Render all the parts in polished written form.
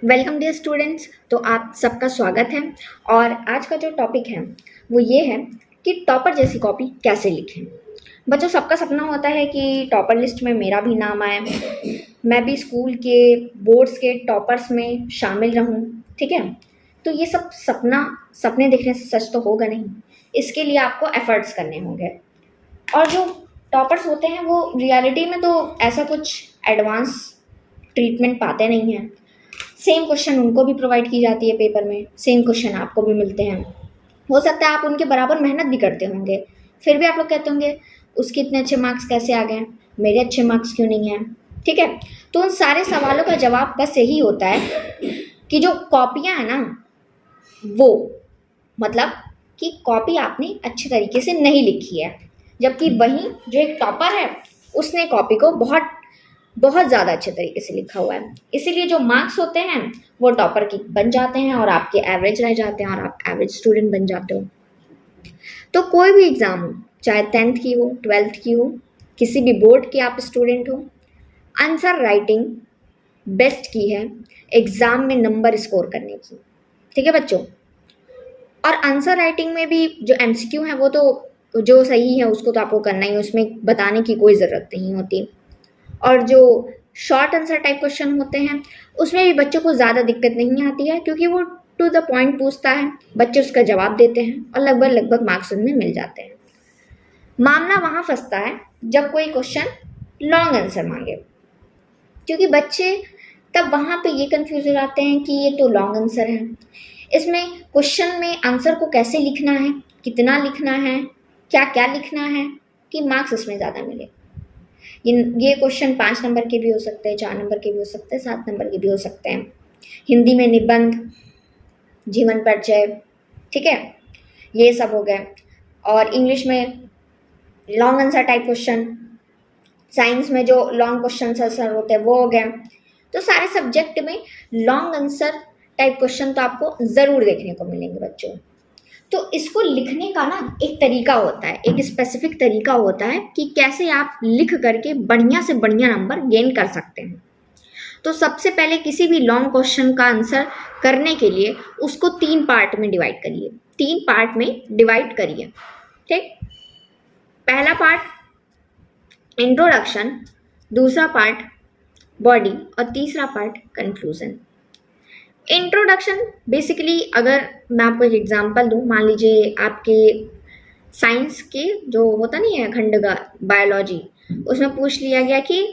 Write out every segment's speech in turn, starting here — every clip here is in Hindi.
Welcome dear students. तो आप सबका स्वागत है। और आज का जो टॉपिक है वो ये है कि टॉपर जैसी कॉपी कैसे लिखें। बच्चों, सबका सपना होता है कि टॉपर लिस्ट में मेरा भी नाम आए, मैं भी स्कूल के बोर्ड्स के टॉपर्स में शामिल रहूं। ठीक है, तो ये सब सपने देखने से सच तो होगा नहीं। इसके लिए आपको एफर्ट्स करने होंगे। और जो टॉपर्स होते हैं वो रियलिटी में तो ऐसा कुछ एडवांस ट्रीटमेंट पाते नहीं हैं। सेम क्वेश्चन उनको भी प्रोवाइड की जाती है पेपर में, सेम क्वेश्चन आपको भी मिलते हैं। हो सकता है आप उनके बराबर मेहनत भी करते होंगे, फिर भी आप लोग कहते होंगे उसके इतने अच्छे मार्क्स कैसे आ गए, मेरे अच्छे मार्क्स क्यों नहीं हैं। ठीक है, तो उन सारे सवालों का जवाब बस यही होता है कि जो कॉपियां है ना, वो मतलब कि कॉपी आपने अच्छे तरीके से नहीं लिखी है। जबकि वहीं जो एक टॉपर है उसने कॉपी को बहुत बहुत ज़्यादा अच्छे तरीके से लिखा हुआ है। इसीलिए जो मार्क्स होते हैं वो टॉपर की बन जाते हैं और आपके एवरेज रह जाते हैं और आप एवरेज स्टूडेंट बन जाते हो। तो कोई भी एग्ज़ाम हो, चाहे 10th की हो, 12th की हो, किसी भी बोर्ड के आप स्टूडेंट हो, आंसर राइटिंग बेस्ट की है एग्ज़ाम में नंबर स्कोर करने की। ठीक है बच्चों, और आंसर राइटिंग में भी जो एमसीक्यू है वो तो जो सही है उसको तो आपको करना ही है, उसमें बताने की कोई ज़रूरत नहीं होती। और जो शॉर्ट आंसर टाइप क्वेश्चन होते हैं उसमें भी बच्चों को ज़्यादा दिक्कत नहीं आती है, क्योंकि वो टू द पॉइंट पूछता है, बच्चे उसका जवाब देते हैं और लगभग लगभग मार्क्स उनमें मिल जाते हैं। मामला वहाँ फंसता है जब कोई क्वेश्चन लॉन्ग आंसर मांगे, क्योंकि बच्चे तब वहाँ पे ये कंफ्यूज हो जाते हैं कि ये तो लॉन्ग आंसर है, इसमें क्वेश्चन में आंसर को कैसे लिखना है, कितना लिखना है, क्या क्या लिखना है कि मार्क्स इसमें ज़्यादा मिले। ये क्वेश्चन 5 नंबर के भी हो सकते हैं, 4 नंबर के भी हो सकते हैं, 7 नंबर के भी हो सकते हैं। हिंदी में निबंध, जीवन परिचय, ठीक है, ये सब हो गए। और इंग्लिश में long answer type question, science में जो लॉन्ग क्वेश्चन आंसर होते हैं वो हो गए। तो सारे सब्जेक्ट में लॉन्ग आंसर टाइप क्वेश्चन तो आपको ज़रूर देखने को मिलेंगे बच्चों। तो इसको लिखने का ना एक तरीका होता है, एक स्पेसिफिक तरीका होता है कि कैसे आप लिख करके बढ़िया से बढ़िया नंबर गेन कर सकते हैं। तो सबसे पहले किसी भी लॉन्ग क्वेश्चन का आंसर करने के लिए उसको 3 पार्ट में डिवाइड करिए, 3 पार्ट में डिवाइड करिए। ठीक, पहला पार्ट इंट्रोडक्शन, दूसरा पार्ट बॉडी और तीसरा पार्ट कंक्लूजन। इंट्रोडक्शन बेसिकली अगर मैं आपको एक एग्जांपल दूं, मान लीजिए आपके साइंस के जो होता नहीं है खंड का बायोलॉजी, उसमें पूछ लिया गया कि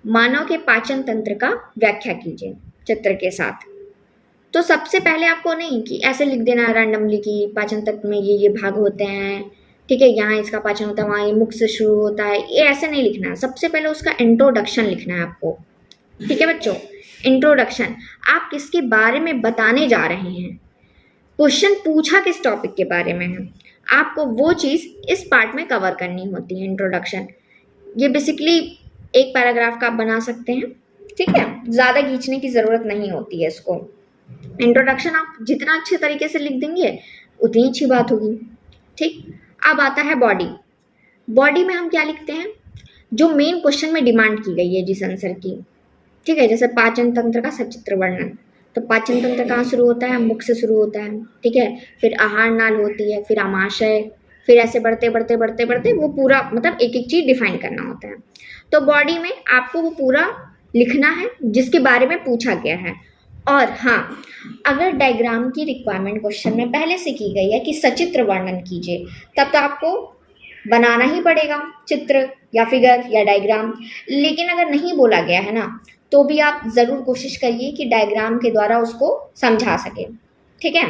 मानव के पाचन तंत्र का व्याख्या कीजिए चित्र के साथ। तो सबसे पहले आपको नहीं कि ऐसे लिख देना रैंडमली कि पाचन तंत्र में ये भाग होते हैं, ठीक है, यहाँ इसका पाचन होता है, वहाँ ये मुख से शुरू होता है, ये ऐसे नहीं लिखना है। सबसे पहले उसका इंट्रोडक्शन लिखना है आपको। ठीक है बच्चों, इंट्रोडक्शन, आप किसके बारे में बताने जा रहे हैं, क्वेश्चन पूछा किस टॉपिक के बारे में है, आपको वो चीज़ इस पार्ट में कवर करनी होती है, इंट्रोडक्शन। ये बेसिकली एक पैराग्राफ का आप बना सकते हैं। ठीक है, ज़्यादा खींचने की ज़रूरत नहीं होती है इसको। इंट्रोडक्शन आप जितना अच्छे तरीके से लिख देंगे उतनी अच्छी बात होगी। ठीक, अब आता है बॉडी। बॉडी में हम क्या लिखते हैं, जो मेन क्वेश्चन में डिमांड की गई है जिस आंसर की। ठीक है, जैसे पाचन तंत्र का सचित्र वर्णन, तो पाचन तंत्र कहाँ शुरू होता है, मुख से शुरू होता है। ठीक है, फिर आहार नाल होती है, फिर आमाशय, फिर ऐसे बढ़ते बढ़ते बढ़ते बढ़ते वो पूरा मतलब एक एक चीज़ डिफाइन करना होता है। तो बॉडी में आपको वो पूरा लिखना है जिसके बारे में पूछा गया है। और हाँ, अगर डायग्राम की रिक्वायरमेंट क्वेश्चन में पहले से की गई है कि सचित्र वर्णन कीजिए, तब तो आपको बनाना ही पड़ेगा चित्र या फिगर या डायग्राम। लेकिन अगर नहीं बोला गया है ना, तो भी आप ज़रूर कोशिश करिए कि डायग्राम के द्वारा उसको समझा सके। ठीक है,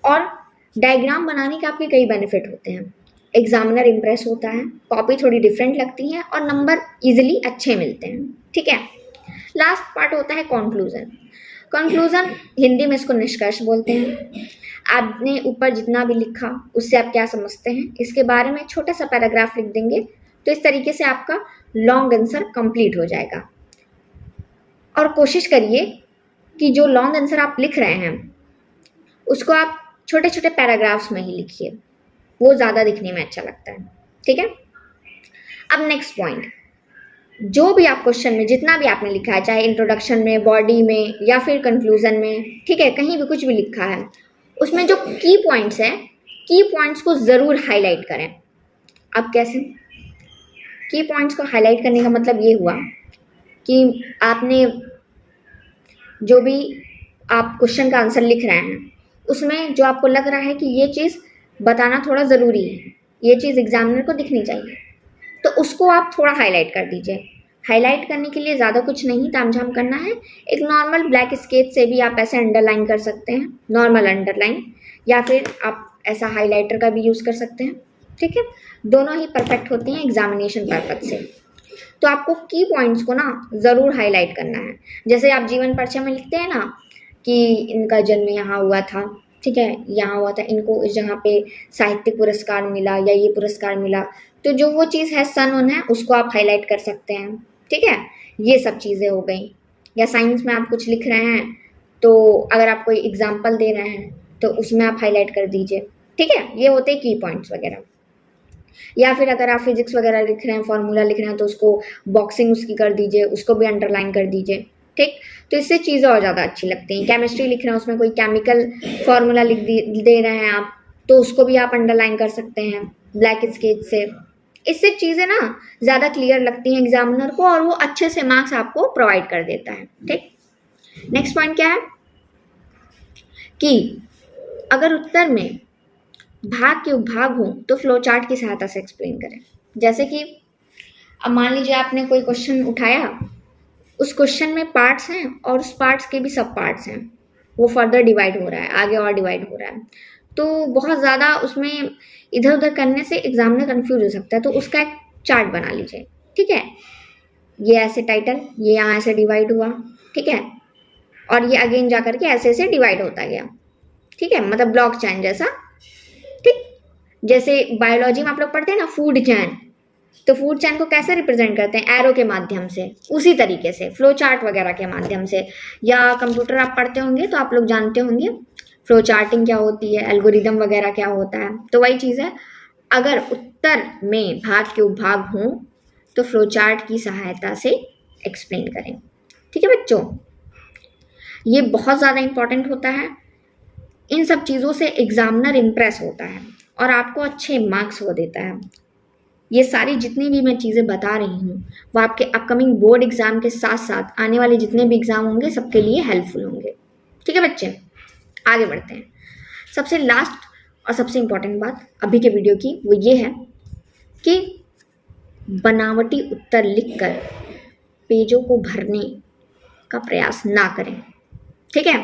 और डायग्राम बनाने के आपके कई बेनिफिट होते हैं। एग्जामिनर इम्प्रेस होता है, कॉपी थोड़ी डिफरेंट लगती है और नंबर इजीली अच्छे मिलते हैं। ठीक है, लास्ट पार्ट होता है कंक्लूजन। कंक्लूजन हिंदी में इसको निष्कर्ष बोलते हैं। आपने ऊपर जितना भी लिखा उससे आप क्या समझते हैं इसके बारे में छोटा सा पैराग्राफ लिख देंगे, तो इस तरीके से आपका लॉन्ग आंसर कंप्लीट हो जाएगा। और कोशिश करिए कि जो लॉन्ग आंसर आप लिख रहे हैं उसको आप छोटे छोटे पैराग्राफ्स में ही लिखिए, वो ज़्यादा दिखने में अच्छा लगता है। ठीक है, अब नेक्स्ट पॉइंट, जो भी आप क्वेश्चन में जितना भी आपने लिखा है, चाहे इंट्रोडक्शन में, बॉडी में या फिर कंक्लूजन में, ठीक है, कहीं भी कुछ भी लिखा है, उसमें जो की पॉइंट्स है, की पॉइंट्स को ज़रूर हाईलाइट करें। अब कैसे? की पॉइंट्स को हाईलाइट करने का मतलब ये हुआ कि आपने जो भी आप क्वेश्चन का आंसर लिख रहे हैं, उसमें जो आपको लग रहा है कि ये चीज़ बताना थोड़ा ज़रूरी है, ये चीज़ एग्जामिनर को दिखनी चाहिए, तो उसको आप थोड़ा हाईलाइट कर दीजिए। हाईलाइट करने के लिए ज़्यादा कुछ नहीं तामझाम करना है, एक नॉर्मल ब्लैक स्केच से भी आप ऐसे अंडरलाइन कर सकते हैं, नॉर्मल अंडरलाइन, या फिर आप ऐसा हाइलाइटर का भी यूज़ कर सकते हैं, ठीक है। दोनों ही परफेक्ट होती हैं एग्जामिनेशन पर्पज से। तो आपको की पॉइंट्स को ना ज़रूर हाईलाइट करना है। जैसे आप जीवन परिचय में लिखते हैं ना कि इनका जन्म यहाँ हुआ था, ठीक है, यहाँ हुआ था, इनको इस जगह पे साहित्य पुरस्कार मिला या ये पुरस्कार मिला, तो जो वो चीज़ है सन उन है उसको आप हाईलाइट कर सकते हैं, ठीक है। ये सब चीज़ें हो गई। या साइंस में आप कुछ लिख रहे हैं तो अगर आप कोई एग्जाम्पल दे रहे हैं तो उसमें आप हाईलाइट कर दीजिए, ठीक है। ये होते हैं की पॉइंट्स वगैरह। या फिर अगर आप फिजिक्स वगैरह लिख रहे हैं, फॉर्मूला लिख रहे हैं, तो उसको बॉक्सिंग उसकी कर दीजिए, उसको भी अंडरलाइन कर दीजिए, ठीक। तो इससे चीज़ें और ज़्यादा अच्छी लगती हैं। केमिस्ट्री लिख रहे हैं, उसमें कोई केमिकल फार्मूला दे रहे हैं आप, तो उसको भी आप अंडरलाइन कर सकते हैं ब्लैक स्केच से। इससे चीज़ें ना ज़्यादा क्लियर लगती हैं एग्जामिनर को और वो अच्छे से मार्क्स आपको प्रोवाइड कर देता है, ठीक। नेक्स्ट पॉइंट क्या है कि अगर उत्तर में भाग के उपभाग हो तो फ्लो चार्ट की सहायता से एक्सप्लेन करें। जैसे कि अब मान लीजिए आपने कोई क्वेश्चन उठाया, उस क्वेश्चन में पार्ट्स हैं और उस पार्ट्स के भी सब पार्ट्स हैं, वो फर्दर डिवाइड हो रहा है, आगे और डिवाइड हो रहा है, तो बहुत ज़्यादा उसमें इधर उधर करने से एग्जामिनर कंफ्यूज हो सकता है। तो उसका एक चार्ट बना लीजिए, ठीक है। ये ऐसे टाइटल, ये यहाँ ऐसे डिवाइड हुआ, ठीक है, और ये अगेन जा करके ऐसे ऐसे डिवाइड होता गया, ठीक है, मतलब ब्लॉक चेन जैसा, ठीक। जैसे बायोलॉजी में आप लोग पढ़ते हैं ना फूड चेन, तो फूड चेन को कैसे रिप्रेजेंट करते हैं? एरो के माध्यम से, उसी तरीके से फ्लो चार्ट वगैरह के माध्यम से। या कंप्यूटर आप पढ़ते होंगे तो आप लोग जानते होंगे फ्लो चार्टिंग क्या होती है, एल्गोरिदम वगैरह क्या होता है, तो वही चीज़ है। अगर उत्तर में भाग के उपभाग हों तो फ्लो चार्ट की सहायता से एक्सप्लेन करें, ठीक है बच्चों। ये बहुत ज़्यादा इंपॉर्टेंट होता है। इन सब चीज़ों से एग्जामिनर इम्प्रेस होता है और आपको अच्छे मार्क्स वो देता है। ये सारी जितनी भी मैं चीज़ें बता रही हूँ वो आपके अपकमिंग बोर्ड एग्जाम के साथ साथ आने वाले जितने भी एग्जाम होंगे सबके लिए हेल्पफुल होंगे, ठीक है बच्चे। आगे बढ़ते हैं। सबसे लास्ट और सबसे इम्पॉर्टेंट बात अभी के वीडियो की वो ये है कि बनावटी उत्तर लिखकर पेजों को भरने का प्रयास ना करें, ठीक है।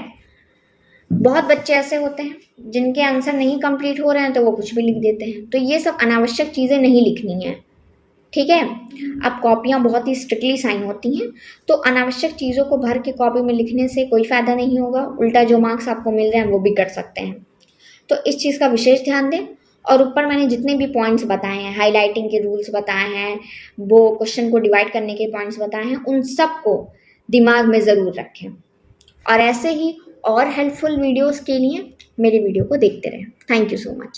बहुत बच्चे ऐसे होते हैं जिनके आंसर नहीं कंप्लीट हो रहे हैं तो वो कुछ भी लिख देते हैं, तो ये सब अनावश्यक चीज़ें नहीं लिखनी है, ठीक है। अब कॉपियाँ बहुत ही स्ट्रिक्टली साइन होती हैं, तो अनावश्यक चीज़ों को भर के कॉपी में लिखने से कोई फ़ायदा नहीं होगा, उल्टा जो मार्क्स आपको मिल रहे हैं वो भी कट सकते हैं। तो इस चीज़ का विशेष ध्यान दें। और ऊपर मैंने जितने भी पॉइंट्स बताए हैं, हाईलाइटिंग के रूल्स बताए हैं, वो क्वेश्चन को डिवाइड करने के पॉइंट्स बताए हैं, उन सबको दिमाग में ज़रूर रखें। और ऐसे ही और हेल्पफुल वीडियोस के लिए मेरे वीडियो को देखते रहें। Thank you so much.